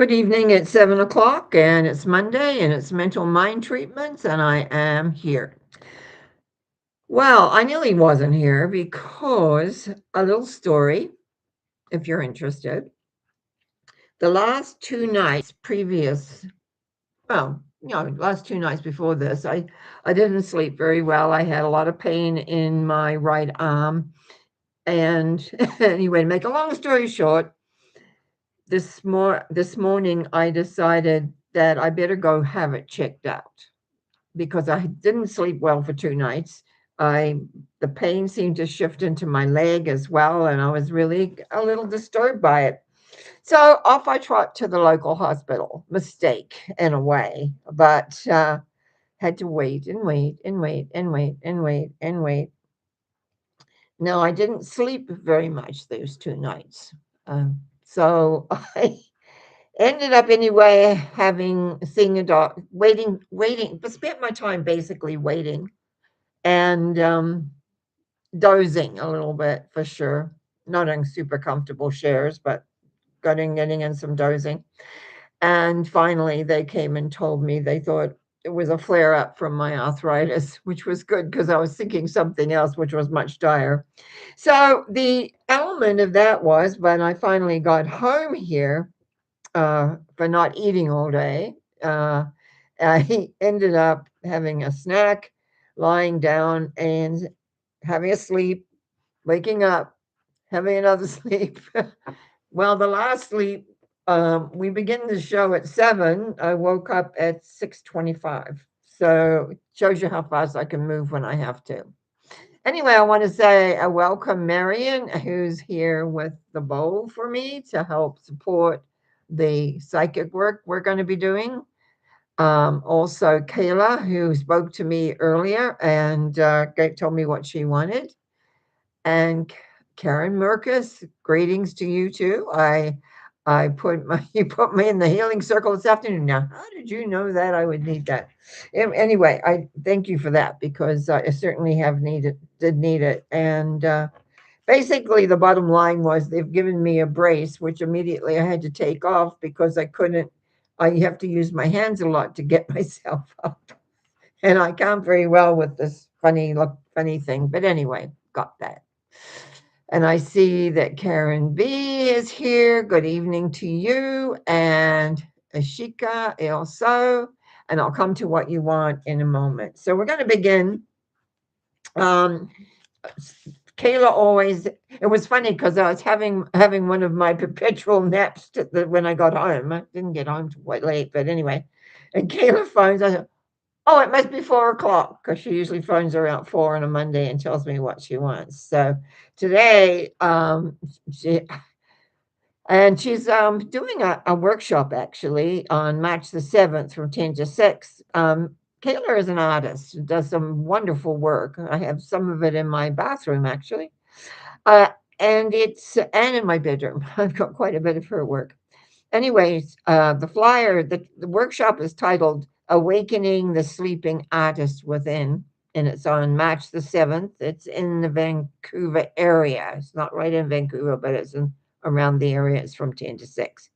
Good evening. It's 7 o'clock and it's Monday and it's mental mind treatments, and I am here. Well, I nearly wasn't here because a little story, if you're interested. The last 2 nights previous, last 2 nights before this, I didn't sleep very well. I had a lot of pain in my right arm. And anyway, to make a long story short, this morning I decided that I better go have it checked out because I didn't sleep well for 2 nights. I The pain seemed to shift into my leg as well, and I was really a little disturbed by it. So off I trot to the local hospital. Mistake in a way, but had to wait and wait and wait and wait and wait and wait. No, I didn't sleep very much those 2 nights. So I ended up anyway having seeing a doc, waiting, but spent my time basically waiting and dozing a little bit for sure. Not in super comfortable chairs, but getting in some dozing. And finally, they came and told me they thought it was a flare up from my arthritis, which was good because I was thinking something else, which was much dire. So the element of that was when I finally got home here for not eating all day. I ended up having a snack, lying down, and having a sleep, waking up, having another sleep. Well, the last sleep, we begin the show at 7. I woke up at 6:25. So it shows you how fast I can move when I have to. Anyway, I want to say I welcome Marion, who's here with the bowl for me to help support the psychic work we're going to be doing. Also, Kayla, who spoke to me earlier and told me what she wanted. And Karen Merkus, greetings to you too. I put my you put me in the healing circle this afternoon. Now, how did you know that I would need that? Anyway, I thank you for that because I certainly did need it. And basically, the bottom line was they've given me a brace, which immediately I had to take off because I couldn't. I have to use my hands a lot to get myself up, and I can't very well with this funny thing. But anyway, got that. And I see that Karen B is here. Good evening to you. And Ashika also. And I'll come to what you want in a moment. So we're going to begin. Um, Kayla always, it was funny because I was having one of my perpetual naps when I got home. I didn't get home till quite late, but anyway. And Kayla phones. I said, oh, it must be 4 o'clock because she usually phones around 4 on a Monday and tells me what she wants. So today, she's doing a workshop actually on March the 7th from 10 to 6. Kayla is an artist, does some wonderful work. I have some of it in my bathroom actually. Uh, and in my bedroom. I've got quite a bit of her work. Anyways, the workshop is titled Awakening the Sleeping Artist Within, and it's on March the 7th. It's in the Vancouver area. It's not right in Vancouver, but it's around the area. It's from 10 to 6.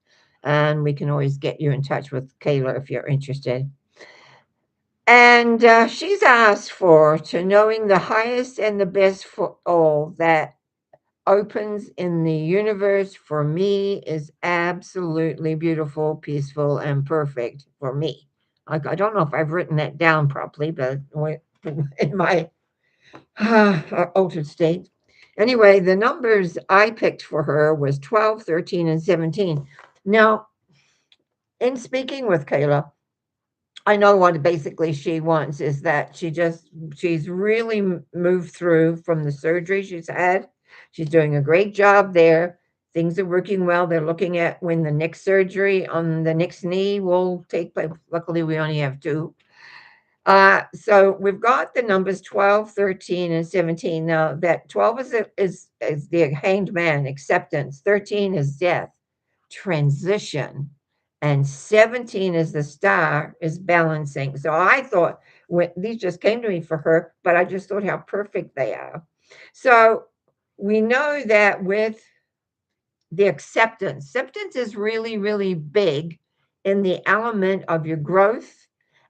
And we can always get you in touch with Kayla if you're interested. And she's asked for to knowing the highest and the best for all that opens in the universe for me is absolutely beautiful, peaceful, and perfect for me. I don't know if I've written that down properly, but in my altered state. Anyway, the numbers I picked for her was 12, 13, and 17. Now, in speaking with Kayla, I know what basically she wants is that she's really moved through from the surgery she's had. She's doing a great job there. Things are working well. They're looking at when the next surgery on the next knee will take place. Luckily, we only have two. So we've got the numbers 12, 13, and 17. Now, that 12 is the hanged man, acceptance. 13 is death, transition, and 17 is the star, is balancing. So I thought when these just came to me for her, but I just thought how perfect they are. So we know that with the acceptance. Acceptance is really, really big in the element of your growth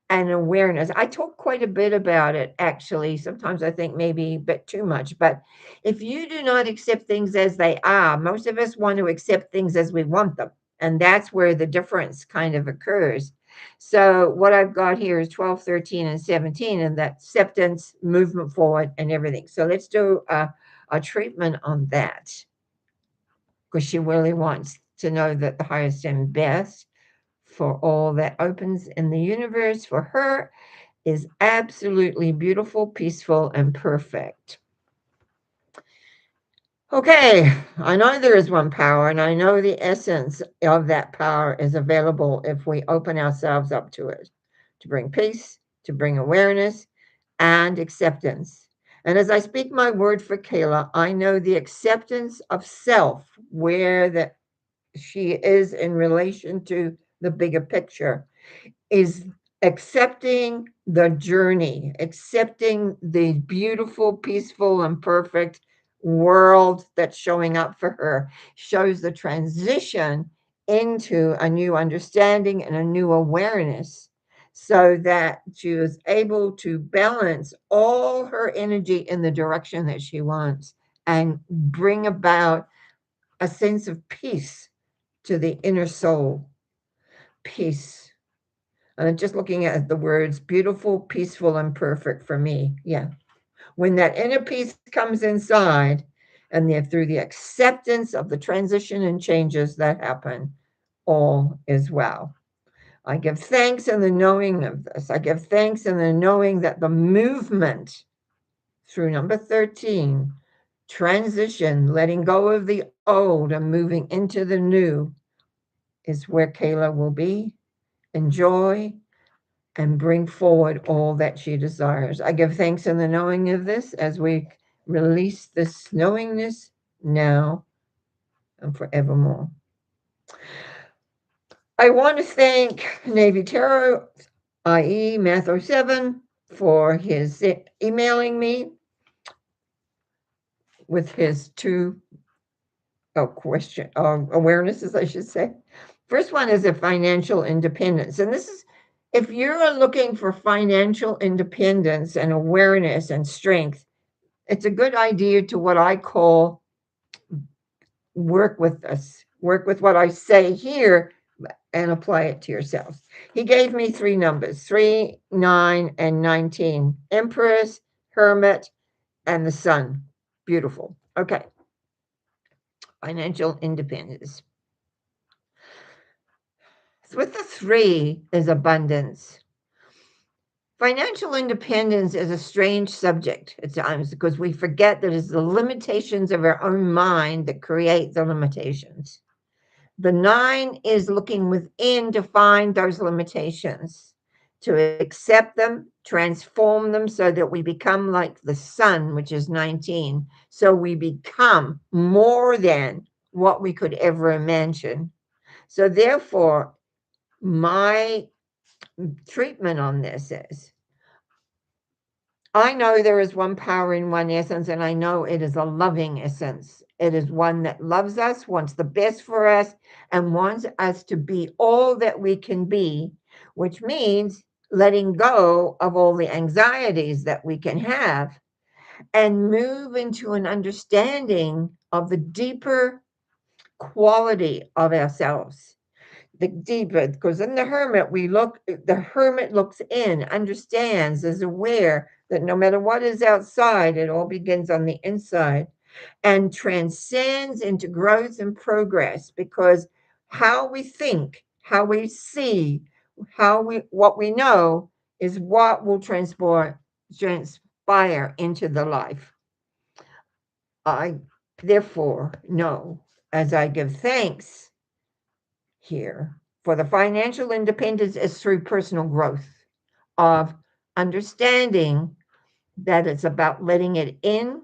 and awareness. I talk quite a bit about it, actually. Sometimes I think maybe a bit too much. But if you do not accept things as they are, most of us want to accept things as we want them. And that's where the difference kind of occurs. So, what I've got here is 12, 13, and 17, and that acceptance, movement forward, and everything. So, let's do a treatment on that because she really wants to know that the highest and best for all that opens in the universe for her is absolutely beautiful, peaceful, and perfect. Okay, I know there is one power, and I know the essence of that power is available if we open ourselves up to it, to bring peace, to bring awareness, and acceptance. And as I speak my word for Kayla, I know the acceptance of self, where that she is in relation to the bigger picture, is accepting the journey, accepting the beautiful, peaceful, and perfect world that's showing up for her, shows the transition into a new understanding and a new awareness so that she is able to balance all her energy in the direction that she wants and bring about a sense of peace to the inner soul. Peace. And I'm just looking at the words beautiful, peaceful, and perfect for me. Yeah. When that inner peace comes inside, and through the acceptance of the transition and changes that happen, all is well. I give thanks in the knowing of this. I give thanks in the knowing that the movement through number 13, transition, letting go of the old and moving into the new, is where Kayla will be. Enjoy and bring forward all that she desires. I give thanks in the knowing of this as we release this knowingness now and forevermore. I want to thank Navy Tarot, i.e., Math07, for his emailing me with his two question awarenesses, I should say. First one is a financial independence, and this is if you're looking for financial independence and awareness and strength, it's a good idea to what I call work with us, work with what I say here and apply it to yourselves. He gave me three numbers 3, 9, and 19 Empress, Hermit, and the Sun. Beautiful. Okay. Financial independence. So with the 3 is abundance. Financial independence is a strange subject at times because we forget that it's the limitations of our own mind that create the limitations. The 9 is looking within to find those limitations, to accept them, transform them so that we become like the sun, which is 19. So we become more than what we could ever imagine. So therefore, my treatment on this is I know there is one power in one essence, and I know it is a loving essence. It is one that loves us, wants the best for us, and wants us to be all that we can be, which means letting go of all the anxieties that we can have and move into an understanding of the deeper quality of ourselves, the deeper, because in the hermit looks in, understands, is aware that no matter what is outside, it all begins on the inside and transcends into growth and progress because how we think, how we see, what we know is what will transpire into the life. I therefore know as I give thanks here for the financial independence is through personal growth of understanding that it's about letting it in,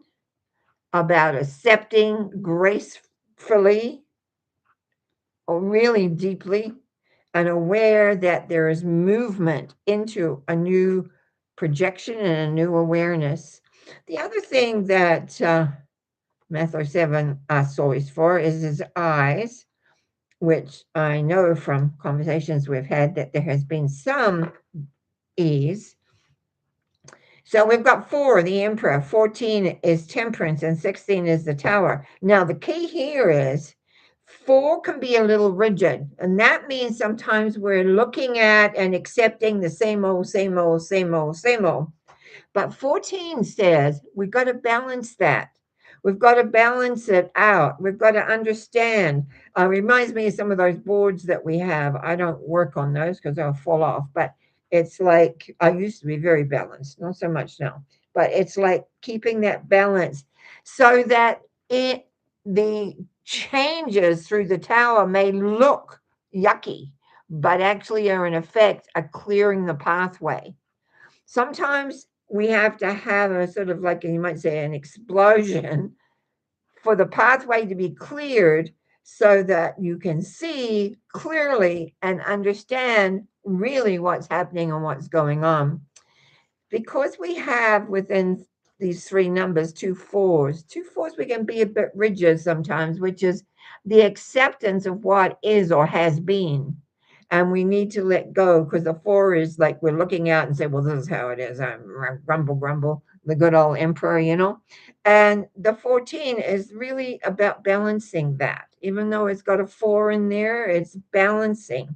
about accepting gracefully or really deeply, and aware that there is movement into a new projection and a new awareness. The other thing that Matthew 7 source for is his eyes, which I know from conversations we've had that there has been some ease. So we've got 4, the Emperor, 14 is Temperance, and 16 is the Tower. Now, the key here is 4 can be a little rigid, and that means sometimes we're looking at and accepting the same old, same old, same old, same old. But 14 says we've got to balance that. We've got to balance it out. We've got to understand. Reminds me of some of those boards that we have. I don't work on those because they'll fall off, but it's like I used to be very balanced, not so much now, but it's like keeping that balance so that the changes through the tower may look yucky, but actually are in effect are clearing the pathway. Sometimes we have to have a sort of like you might say an explosion for the pathway to be cleared so that you can see clearly and understand really what's happening and what's going on. Because we have within these 3 numbers 2 4s, we can be a bit rigid sometimes, which is the acceptance of what is or has been, and we need to let go because the 4 is like we're looking out and say, well, this is how it is. I'm grumble grumble, the good old emperor. And the 14 is really about balancing that. Even though it's got a 4 in there, it's balancing.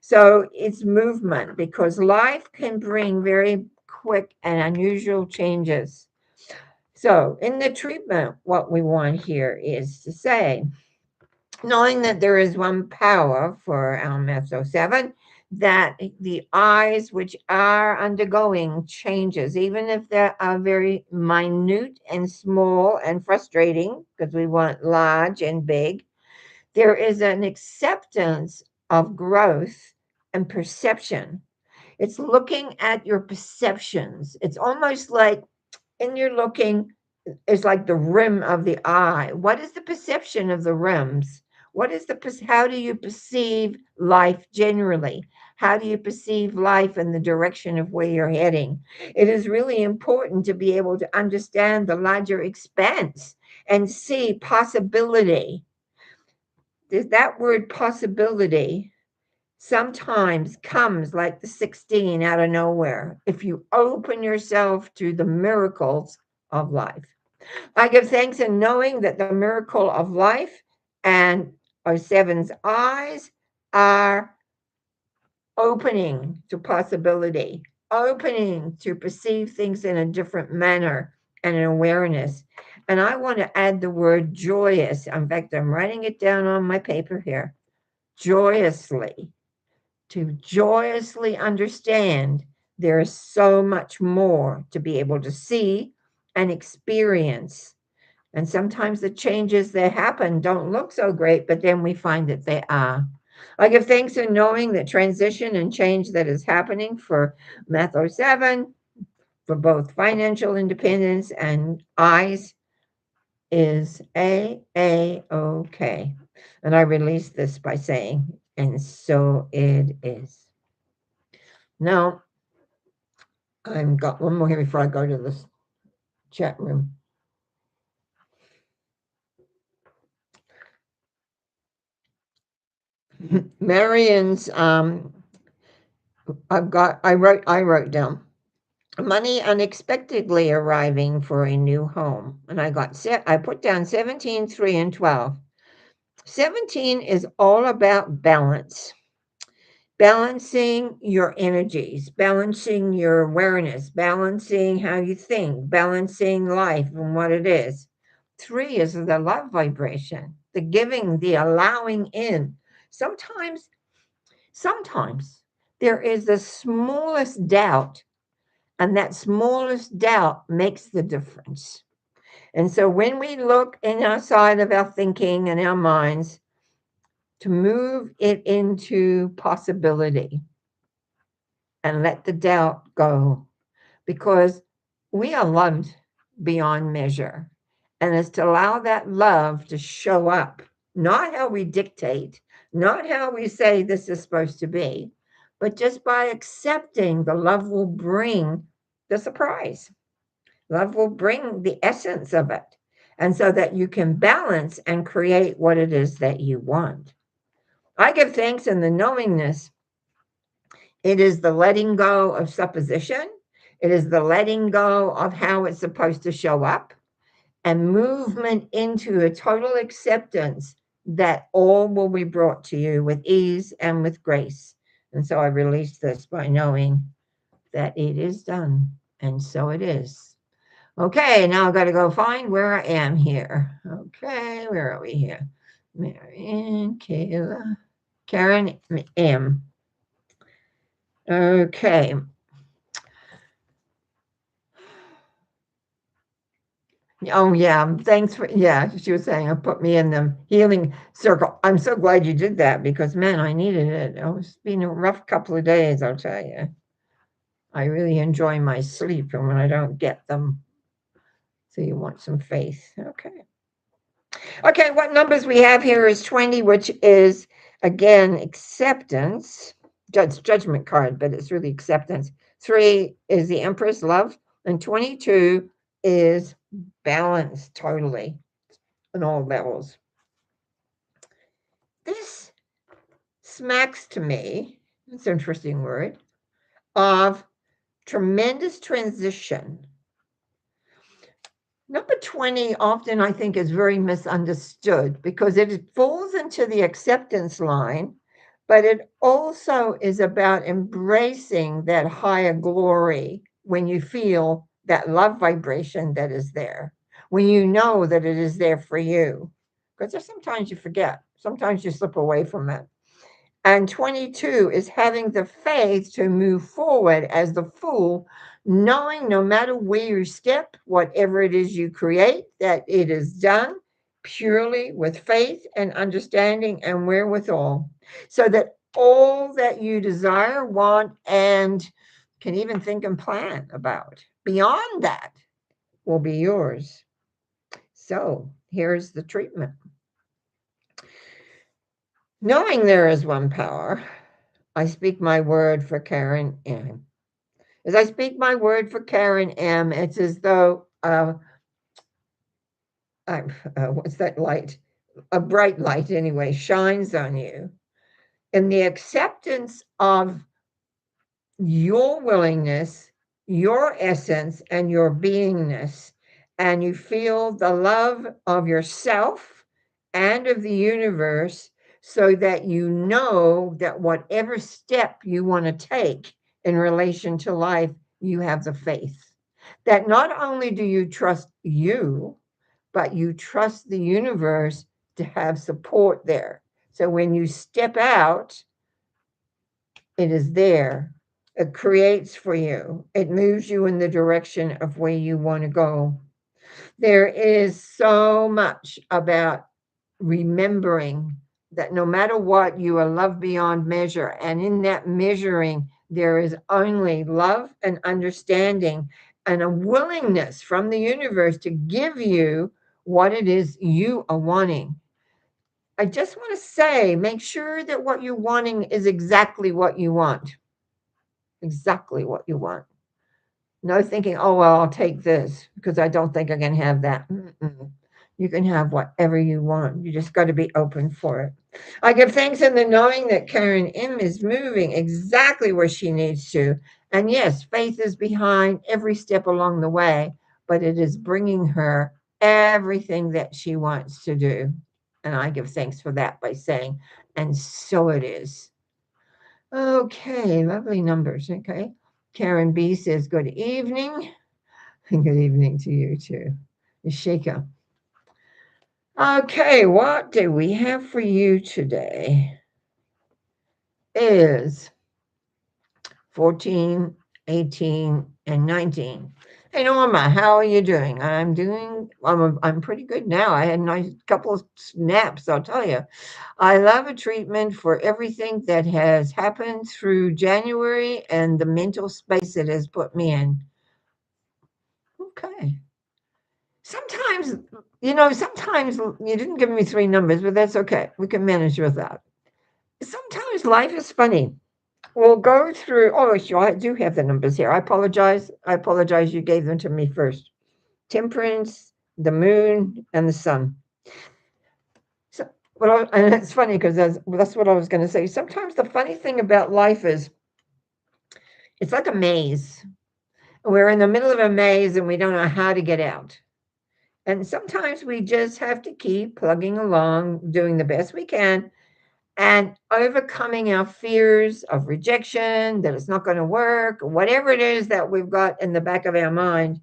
So it's movement because life can bring very quick and unusual changes. So in the treatment, what we want here is to say, knowing that there is one power for our Metho 7, that the eyes which are undergoing changes, even if they are very minute and small and frustrating, because we want large and big, there is an acceptance of growth and perception. It's looking at your perceptions. It's almost like in your looking, it's like the rim of the eye. What is the perception of the rims? How do you perceive life generally? How do you perceive life in the direction of where you're heading? It is really important to be able to understand the larger expanse and see possibility. That word possibility sometimes comes like the 16 out of nowhere if you open yourself to the miracles of life. I give thanks in knowing that the miracle of life and our 7's eyes are opening to possibility, opening to perceive things in a different manner and an awareness. And I want to add the word joyous. In fact, I'm writing it down on my paper here. Joyously. To joyously understand there is so much more to be able to see and experience. And sometimes the changes that happen don't look so great, but then we find that they are. I give thanks in knowing the transition and change that is happening for Matho 7, for both financial independence and eyes is A-OK. And I release this by saying, and so it is. Now, I've got one more here before I go to this chat room. Marion's I wrote down money unexpectedly arriving for a new home. And I put down 17, 3, and 12. 17 is all about balance. Balancing your energies, balancing your awareness, balancing how you think, balancing life and what it is. 3 is the love vibration, the giving, the allowing in. Sometimes there is the smallest doubt, and that smallest doubt makes the difference. And so when we look in outside of our thinking and our minds to move it into possibility and let the doubt go, because we are loved beyond measure. And it's to allow that love to show up, not how we dictate, not how we say this is supposed to be, but just by accepting the love will bring the surprise. Love will bring the essence of it. and so that you can balance and create what it is that you want. I give thanks in the knowingness. It is the letting go of supposition. It is the letting go of how it's supposed to show up and movement into a total acceptance that all will be brought to you with ease and with grace. And so I release this by knowing that it is done. And so it is. Okay, now I've got to go find where I am here. Okay, where are we here? Marianne, Kayla, Karen M. Okay. Oh yeah, thanks for she was saying put me in the healing circle. I'm so glad you did that because man, I needed it. It's been a rough couple of days, I'll tell you. I really enjoy my sleep and when I don't get them. So you want some faith. Okay. Okay, what numbers we have here is 20, which is again acceptance. Judgment card, but it's really acceptance. 3 is the Empress love, and 22 is balance totally on all levels. This smacks to me, it's an interesting word, of tremendous transition. Number 20 often I think is very misunderstood because it falls into the acceptance line, but it also is about embracing that higher glory when you feel that love vibration that is there, when you know that it is there for you. Because sometimes you forget, sometimes you slip away from it. And 22 is having the faith to move forward as the fool, knowing no matter where you step, whatever it is you create, that it is done purely with faith and understanding and wherewithal, so that all that you desire, want, and can even think and plan about beyond that will be yours. So here's the treatment. Knowing there is one power, I speak my word for Karen M. As I speak my word for Karen M, it's as though what's that light? A bright light, anyway, shines on you. And the acceptance of your willingness, your essence, and your beingness, and you feel the love of yourself and of the universe, so that you know that whatever step you want to take in relation to life, you have the faith that not only do you trust you, but you trust the universe to have support there. So when you step out, it is there. It creates for you. It moves you in the direction of where you want to go. There is so much about remembering that no matter what, you are loved beyond measure. And in that measuring, there is only love and understanding and a willingness from the universe to give you what it is you are wanting. I just want to say, make sure that what you're wanting is exactly what you want. Exactly what you want. No thinking, oh, well, I'll take this because I don't think I can have that. Mm-mm. You can have whatever you want. You just got to be open for it. I give thanks in the knowing that Karen M is moving exactly where she needs to. And yes, faith is behind every step along the way, but it is bringing her everything that she wants to do. And I give thanks for that by saying, and so it is. Okay, lovely numbers. Okay. Karen B says, good evening. And good evening to you too. Shika. Okay, what do we have for you today? Is 14, 18, and 19. Hey Norma, how are you doing? I'm pretty good now. I had a nice couple of naps, I'll tell you. I love a treatment for everything that has happened through January and the mental space it has put me in. Okay. Sometimes, sometimes you didn't give me 3 numbers, but that's okay. We can manage with that. Sometimes life is funny. We'll go through. Oh, sure, I do have the numbers here. I apologize. You gave them to me first. Temperance, the moon, and the sun. So, and it's funny because that's what I was going to say. Sometimes the funny thing about life is it's like a maze. We're in the middle of a maze and we don't know how to get out. And sometimes we just have to keep plugging along, doing the best we can, and overcoming our fears of rejection, that it's not going to work, whatever it is that we've got in the back of our mind.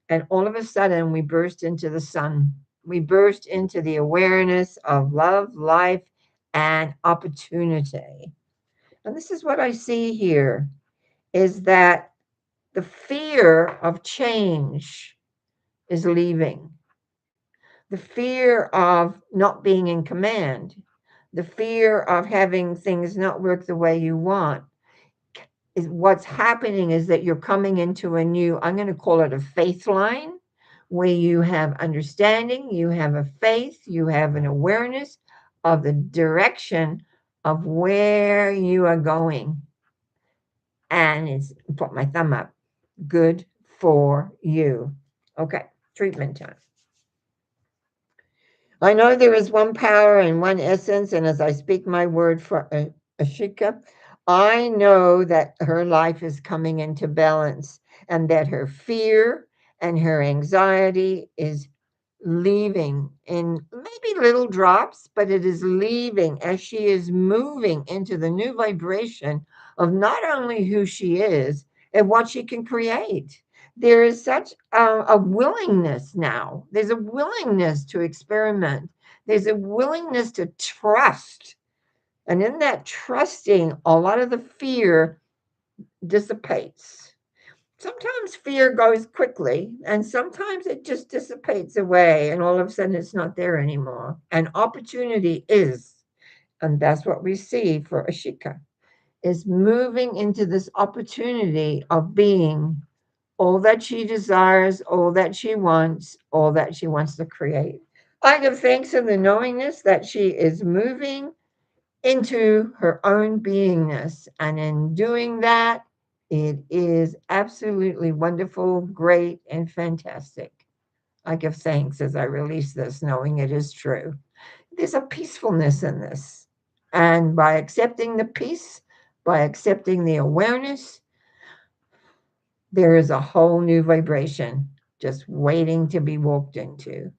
And all of a sudden, we burst into the sun. We burst into the awareness of love, life, and opportunity. And this is what I see here is that the fear of change is leaving. The fear of not being in command, the fear of having things not work the way you want, is what's happening is that you're coming into a new, I'm going to call it a faith line, where you have understanding, you have a faith, you have an awareness of the direction of where you are going. And it's put my thumb up. Good for you. Okay, treatment time. I know there is one power and one essence, and as I speak my word for Ashika, I know that her life is coming into balance and that her fear and her anxiety is leaving in maybe little drops, but it is leaving as she is moving into the new vibration of not only who she is and what she can create. There is such a willingness now. There's a willingness to experiment. There's a willingness to trust. And in that trusting, a lot of the fear dissipates. Sometimes fear goes quickly, and sometimes it just dissipates away, and all of a sudden it's not there anymore. And opportunity is, and that's what we see for Ashika, is moving into this opportunity of being all that she desires, all that she wants to create. I give thanks in the knowingness that she is moving into her own beingness. And in doing that, it is absolutely wonderful, great, and fantastic. I give thanks as I release this, knowing it is true. There's a peacefulness in this. And by accepting the peace, by accepting the awareness, there is a whole new vibration just waiting to be walked into.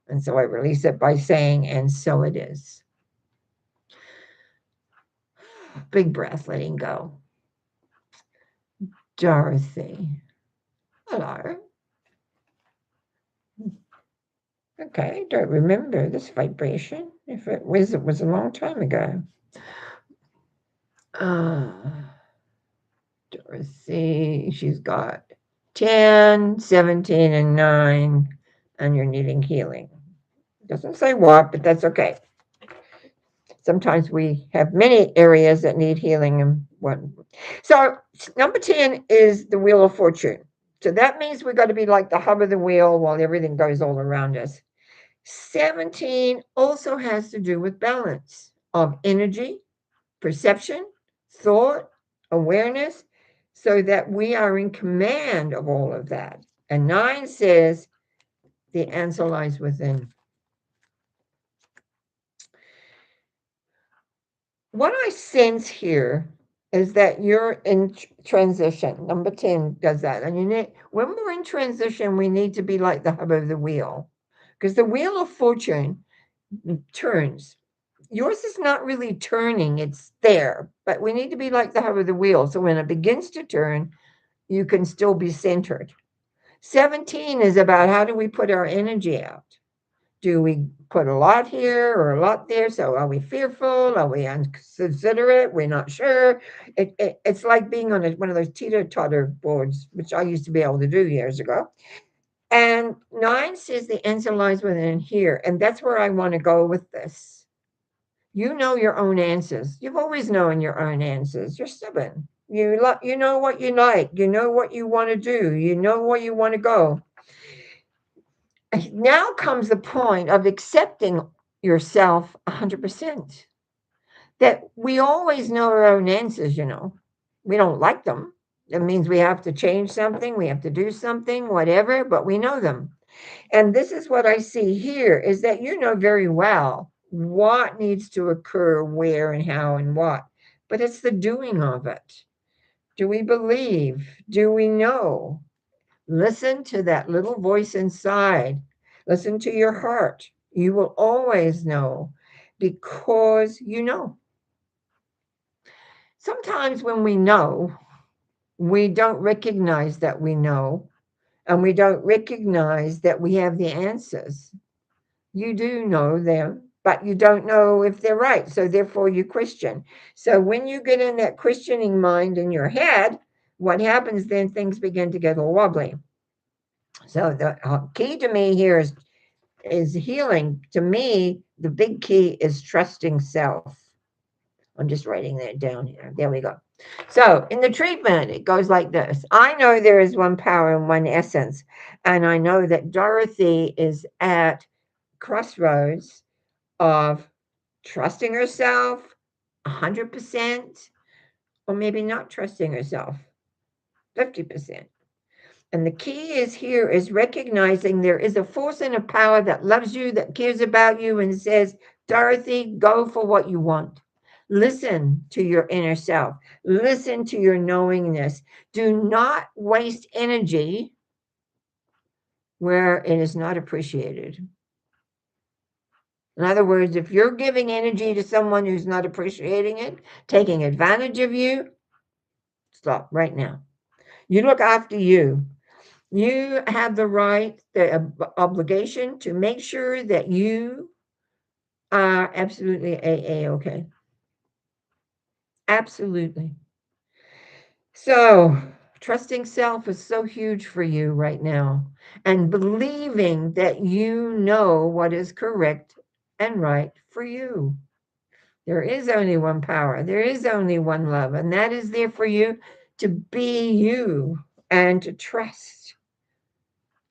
And so I release it by saying, and so it is. Big breath, letting go. Dorothy. Hello. Okay, don't remember this vibration. If it was a long time ago. Uh, Dorothy, she's got 10, 17, and 9, and you're needing healing. Doesn't say what, but that's okay. Sometimes we have many areas that need healing in one. So number 10 is the Wheel of Fortune. So that means we've got to be like the hub of the wheel while everything goes all around us. 17 also has to do with balance of energy, perception, thought, awareness, so that we are in command of all of that. And 9 says the answer lies within. What I sense here is that you're in transition. Number 10 does that. And when we're in transition, we need to be like the hub of the wheel, because the wheel of fortune turns. Yours is not really turning, it's there, but we need to be like the hub of the wheel. So when it begins to turn, you can still be centered. 17 is about how do we put our energy out? Do we put a lot here or a lot there? So are we fearful? Are we inconsiderate? We're not sure. It's like being on one of those teeter-totter boards, which I used to be able to do years ago. And 9 says the answer lies within here. And that's where I want to go with this. You know your own answers. You've always known your own answers. You're stubborn. You know what you like. You know what you want to do. You know where you want to go. Now comes the point of accepting yourself 100%. That we always know our own answers, you know. We don't like them. It means we have to change something, we have to do something, whatever, but we know them. And this is what I see here is that you know very well what needs to occur, where and how and what, but it's the doing of it. Do we believe? Do we know? Listen to that little voice inside. Listen to your heart. You will always know because you know. Sometimes when we know, we don't recognize that we know, and we don't recognize that we have the answers. You do know them, but you don't know if they're right. So therefore you question. So when you get in that questioning mind in your head, what happens then? Things begin to get a little wobbly. So the key to me here is healing. To me, the big key is trusting self. I'm just writing that down here. There we go. So in the treatment, it goes like this. I know there is one power and one essence. And I know that Dorothy is at crossroads of trusting herself 100%, or maybe not trusting herself 50%. And the key is here is recognizing there is a force and a power that loves you, that cares about you, and says, Dorothy, go for what you want. Listen to your inner self. Listen to your knowingness. Do not waste energy where it is not appreciated. In other words, if you're giving energy to someone who's not appreciating it, taking advantage of you, stop right now. You look after you. You have the right, the obligation to make sure that you are absolutely okay. Absolutely. So, trusting self is so huge for you right now, and believing that you know what is correct and right for you. There is only one power, there is only one love, and that is there for you to be you and to trust.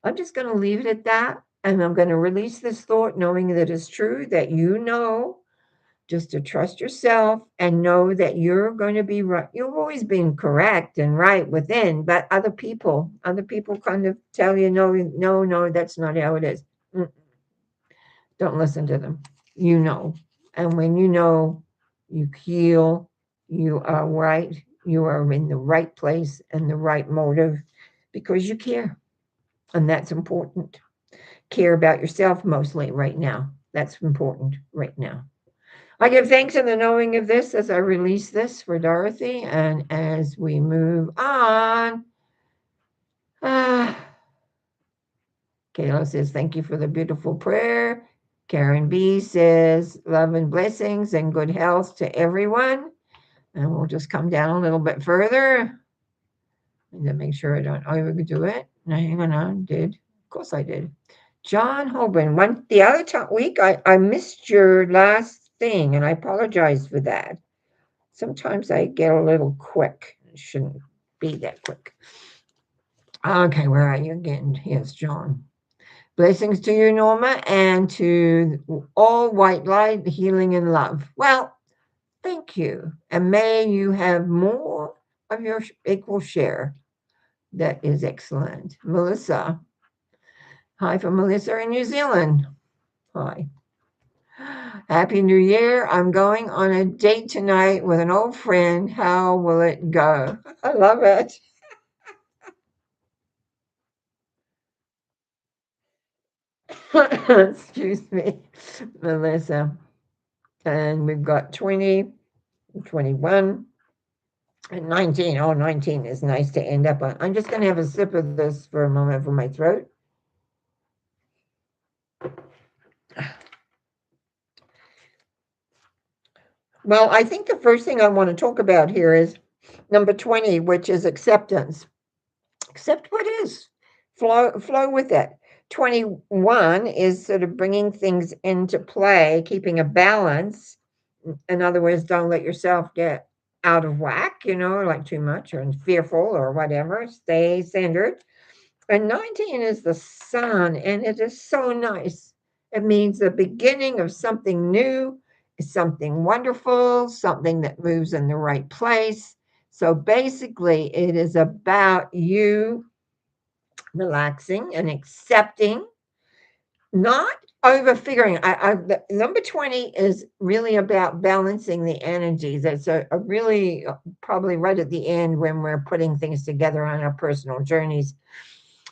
I'm just going to leave it at that. And I'm going to release this thought, knowing that it's true, that you know, just to trust yourself and know that you're going to be right. You've always been correct and right within, but other people kind of tell you, no, no, no, that's not how it is. Don't listen to them. You know. And when you know, you heal, you are right, you are in the right place and the right motive because you care. And that's important. Care about yourself mostly right now. That's important right now. I give thanks in the knowing of this as I release this for Dorothy and as we move on. Ah, Kayla says, thank you for the beautiful prayer. Karen B says, love and blessings and good health to everyone. And we'll just come down a little bit further and to make sure I don't overdo it. No, hang on, I did. Of course I did. John Holborn, the other week I missed your last thing, and I apologize for that. Sometimes I get a little quick. It shouldn't be that quick. Okay, where are you again? Yes, John. Blessings to you, Norma, and to all white light, healing, and love. Well, thank you. And may you have more of your equal share. That is excellent. Melissa. Hi from Melissa in New Zealand. Hi. Happy New Year. I'm going on a date tonight with an old friend. How will it go? I love it. Excuse me, Melissa. And we've got 20, 21, and 19. Oh, 19 is nice to end up on. I'm just going to have a sip of this for a moment for my throat. Well, I think the first thing I want to talk about here is number 20, which is acceptance. Accept what is, flow with it. 21 is sort of bringing things into play, keeping a balance. In other words, don't let yourself get out of whack, like too much or fearful or whatever. Stay centered. And 19 is the sun, and it is so nice. It means the beginning of something new, something wonderful, something that moves in the right place. So basically, it is about you relaxing and accepting, not over figuring. Number 20 is really about balancing the energies. That's a really probably right at the end when we're putting things together on our personal journeys.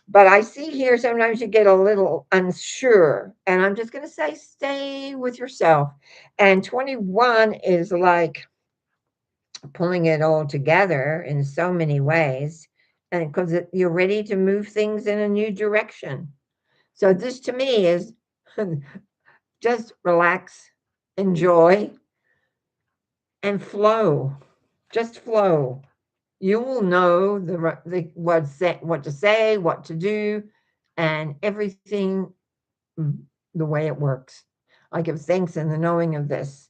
But I see here sometimes you get a little unsure, and I'm just going to say stay with yourself. And 21 is like pulling it all together in so many ways, and because you're ready to move things in a new direction. So this to me is just relax, enjoy, and flow. Just flow. You will know what to say, what to do, and everything the way it works. I give thanks in the knowing of this.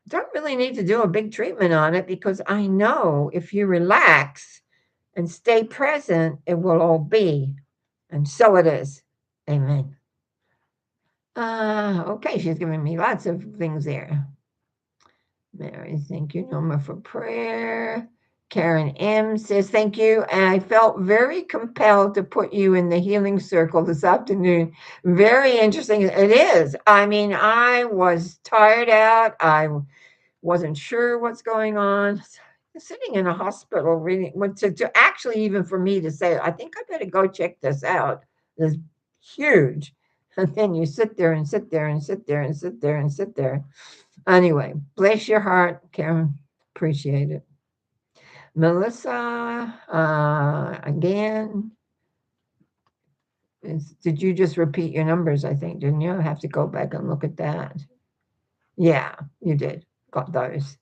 Don't really need to do a big treatment on it because I know if you relax and stay present, it will all be. And so it is. Amen. Okay, she's giving me lots of things there. Mary, thank you, Norma, for prayer. Karen M says, thank you. And I felt very compelled to put you in the healing circle this afternoon. Very interesting. It is. I mean, I was tired out. I wasn't sure what's going on. Sitting in a hospital, reading, to actually, even for me to say, I think I better go check this out, is huge. And then you sit there and sit there and sit there and sit there and sit there. Anyway, bless your heart, Karen. Appreciate it. Melissa, again, did you just repeat your numbers? I think, didn't you? I have to go back and look at that. Yeah, you did. Got those.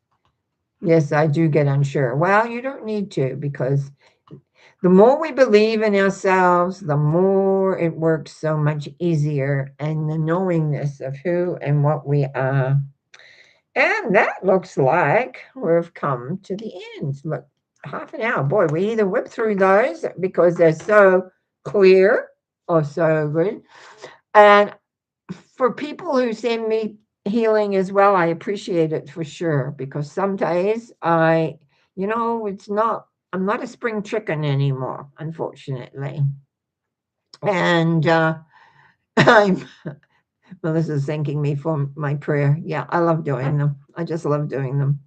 Yes, I do get unsure. Well, you don't need to because the more we believe in ourselves, the more it works so much easier. And the knowingness of who and what we are. And that looks like we've come to the end. Look, half an hour. Boy, we either whip through those because they're so clear or so good. And for people who send me healing as well, I appreciate it for sure because some days it's not, I'm not a spring chicken anymore, unfortunately. And I'm, Melissa's thanking me for my prayer. Yeah, I love doing them. I just love doing them.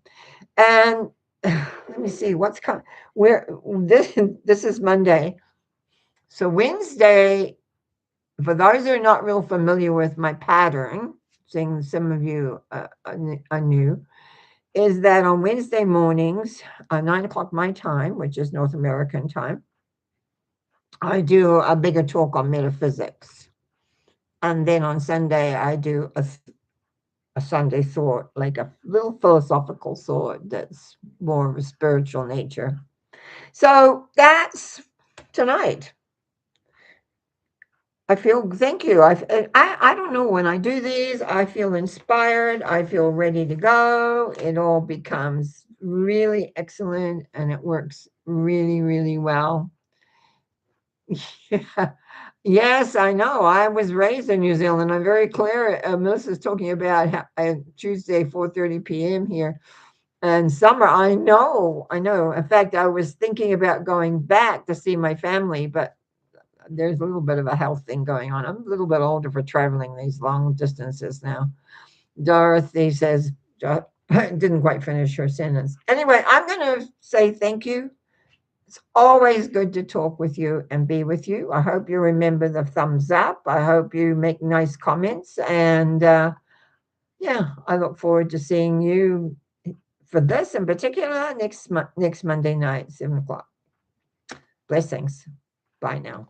And let me see what's coming. Where this is Monday. So Wednesday, for those who are not real familiar with my pattern, seeing some of you are new, is that on Wednesday mornings, 9 o'clock my time, which is North American time, I do a bigger talk on metaphysics. And then on Sunday, I do a Sunday thought, like a little philosophical thought that's more of a spiritual nature. So that's tonight. I feel, thank you. I don't know, when I do these, I feel inspired. I feel ready to go. It all becomes really excellent and it works really, really well. Yeah. Yes, I know. I was raised in New Zealand. I'm very clear. Melissa's talking about Tuesday, 4:30 p.m. here. And summer, I know. In fact, I was thinking about going back to see my family, but there's a little bit of a health thing going on. I'm a little bit older for traveling these long distances now. Dorothy says, didn't quite finish her sentence. Anyway, I'm going to say thank you. It's always good to talk with you and be with you. I hope you remember the thumbs up. I hope you make nice comments. And yeah, I look forward to seeing you for this in particular next Monday night, 7 o'clock. Blessings. Bye now.